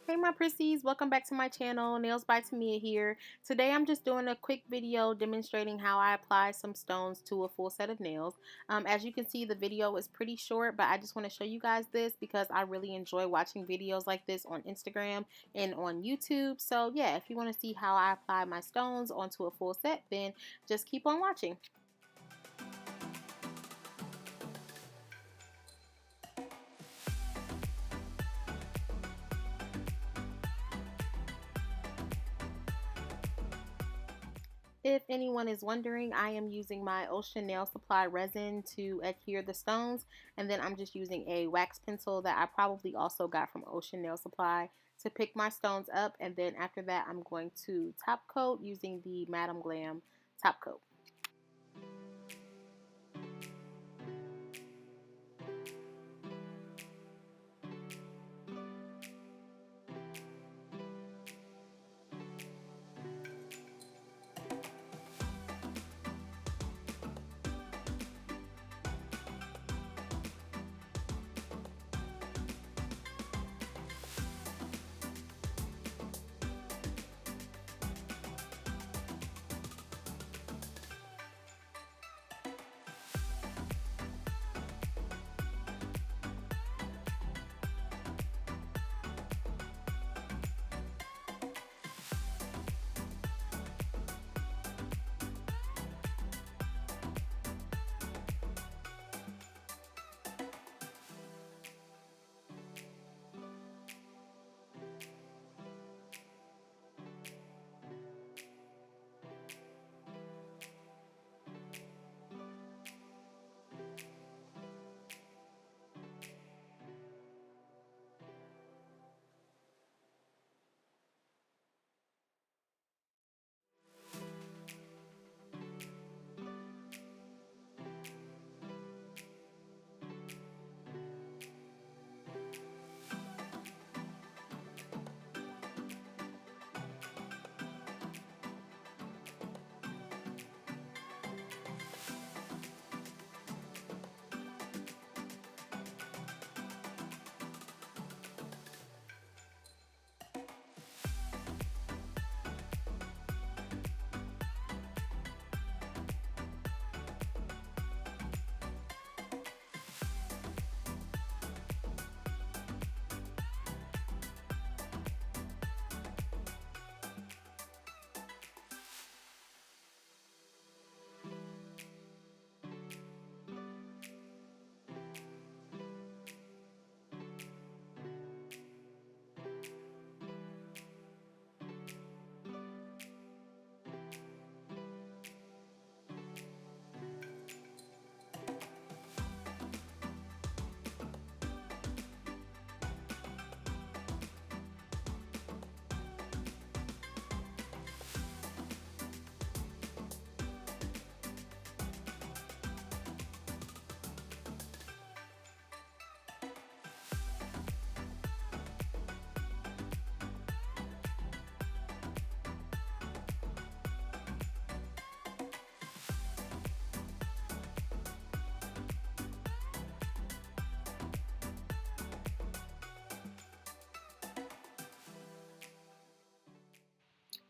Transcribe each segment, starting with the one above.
Hey my Prissies, welcome back to my channel. Nails by Tamia here. Today I'm just doing a quick video demonstrating how I apply some stones to a full set of nails. As you can see, the video is pretty short, but I just want to show you guys this because I really enjoy watching videos like this on Instagram and on YouTube. So yeah, if you want to see how I apply my stones onto a full set, then just keep on watching. If anyone is wondering, I am using my Ocean Nail Supply resin to adhere the stones, and then I'm just using a wax pencil that I probably also got from Ocean Nail Supply to pick my stones up, and then after that I'm going to top coat using the Madam Glam top coat.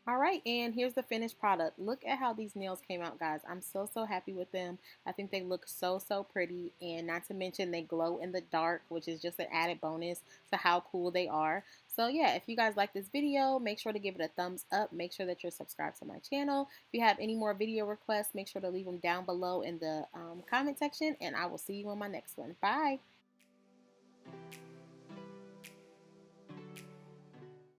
Alright, and here's the finished product. Look at how these nails came out, guys. I'm so happy with them. I think they look so pretty, and not to mention they glow in the dark, which is just an added bonus to how cool they are. So yeah, if you guys like this video, make sure to give it a thumbs up. Make sure that you're subscribed to my channel. If you have any more video requests, make sure to leave them down below in the comment section, and I will see you on my next one. Bye!